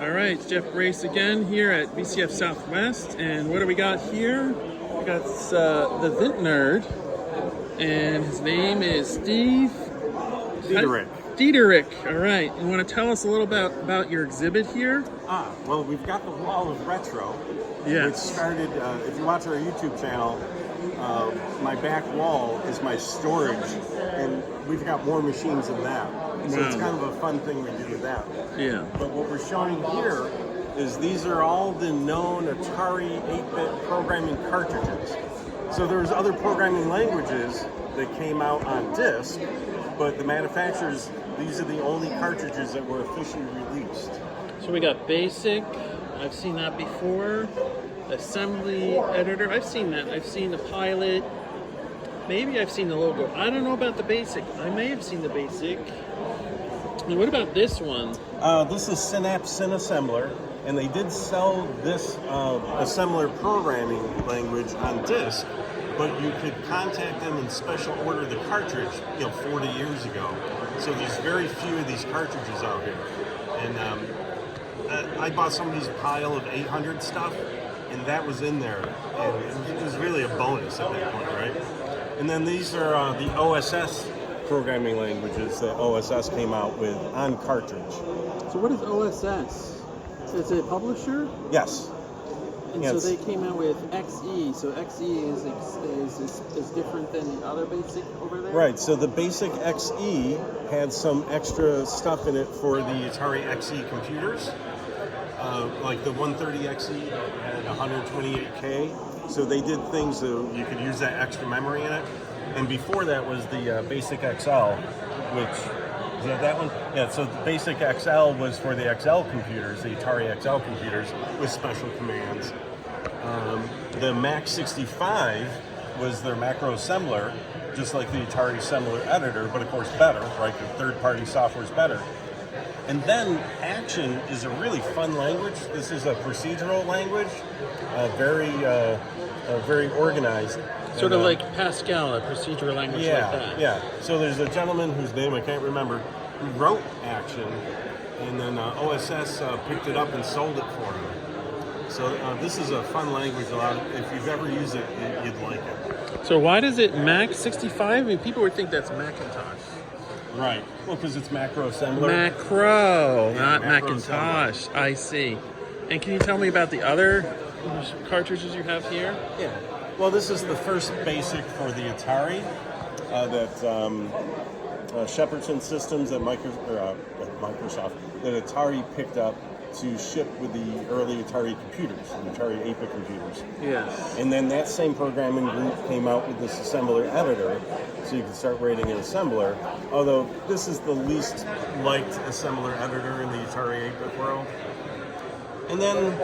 All right, it's Jeff Brace again here at VCF SouthWest, and what do we got here? We got the Vint nerd, and his name is Steve Diederich. Diederich. All right, you want to tell us a little about your exhibit here? Well, we've got the wall of retro, Yes. which started, if you watch our YouTube channel, my back wall is my storage, and we've got more machines than that. So it's kind of a fun thing we do with that. Yeah. But what we're showing here is these are all the known Atari 8-bit programming cartridges. So there's other programming languages that came out on disk, but the manufacturers, these are the only cartridges that were officially released. So we got Basic. I've seen that before. Assembly Editor. I've seen that. I've seen the Pilot. Maybe I've seen the logo. I don't know about the Basic. I may have seen the Basic. And what about this one? This is Synapse Assembler, and they did sell this assembler programming language on disk, but you could contact them and special order the cartridge, 40 years ago. So there's very few of these cartridges out here. And I bought somebody's pile of 800 stuff, and that was in there. And it was really a bonus at that point, right? And then these are the OSS programming languages that OSS came out with on cartridge. So what is OSS? Is it a publisher? Yes. And Yes. so they came out with XE. So XE is different than the other Basic over there? Right, so the Basic XE had some extra stuff in it for the Atari XE computers. Like the 130 XE had 128K. So they did things so you could use that extra memory in it. And before that was the Basic XL, which, is that one? Yeah, so the Basic XL was for the XL computers, the Atari XL computers, with special commands. The Mac 65 was their macro assembler, just like the Atari assembler editor, but of course better, right? The third-party software is better. And then Action is a really fun language. This is a procedural language, very organized. Sort of like Pascal, a procedural language like that. Yeah. So there's a gentleman whose name I can't remember who wrote Action, and then OSS picked it up and sold it for him. So this is a fun language. If you've ever used it, you'd like it. So why does it Mac 65? I mean, people would think that's Macintosh. Right. Well, because it's macro assembler. Macro, Yeah, not macro Macintosh. I see. And can you tell me about the other cartridges you have here? Yeah. Well, this is the first Basic for the Atari that Shepperton Systems that Microsoft, that Atari picked up to ship with the early Atari computers, the Atari 8-bit computers. Yes. And then that same programming group came out with this assembler editor, so you can start writing an assembler. Although this is the least liked assembler editor in the Atari 8-bit world. And then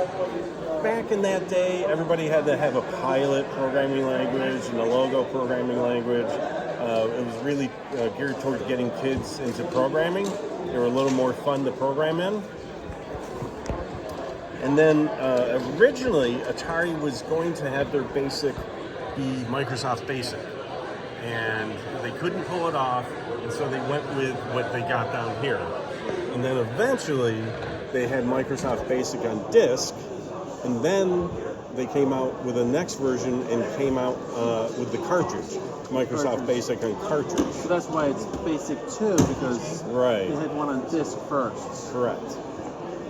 back in that day, everybody had to have a Pilot programming language and a Logo programming language. It was really geared towards getting kids into programming. They were a little more fun to program in. And then originally, Atari was going to have their Basic be Microsoft Basic. And they couldn't pull it off, and so they went with what they got down here. And then eventually, they had Microsoft Basic on disk, and then they came out with a next version and came out with the cartridge, Microsoft Basic on cartridge. So that's why it's Basic 2, because Right. they had one on disk first. Correct.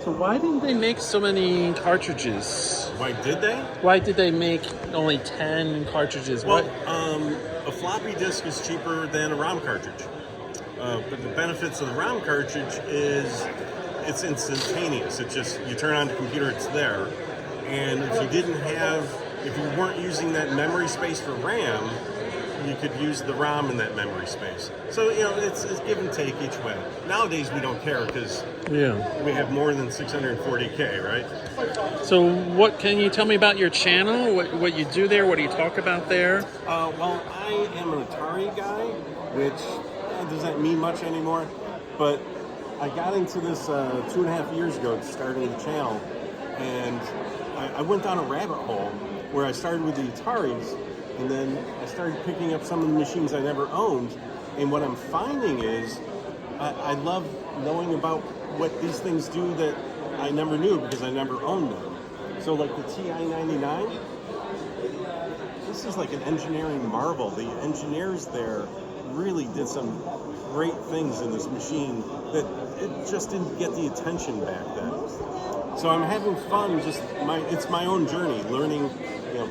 So why didn't they make so many cartridges? Why did they? Why did they make only 10 cartridges? Well, a floppy disk is cheaper than a ROM cartridge. But the benefits of the ROM cartridge is it's instantaneous. It's just, you turn on the computer, it's there. And if you weren't using that memory space for RAM, you could use the ROM in that memory space. So, it's give and take each way. Nowadays, we don't care because we have more than 640K, right? So what can you tell me about your channel? What you do there? What do you talk about there? Well, I am an Atari guy, which doesn't mean much anymore. But I got into this 2.5 years ago, starting the channel, and I went down a rabbit hole where I started with the Ataris, and then I started picking up some of the machines I never owned. And what I'm finding is I love knowing about what these things do that I never knew because I never owned them. So like the TI-99, this is like an engineering marvel. The engineers there really did some great things in this machine that it just didn't get the attention back then. So I'm having fun. It's my own journey, learning,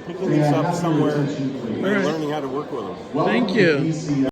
picking these up somewhere and learning how to work with them. Thank you.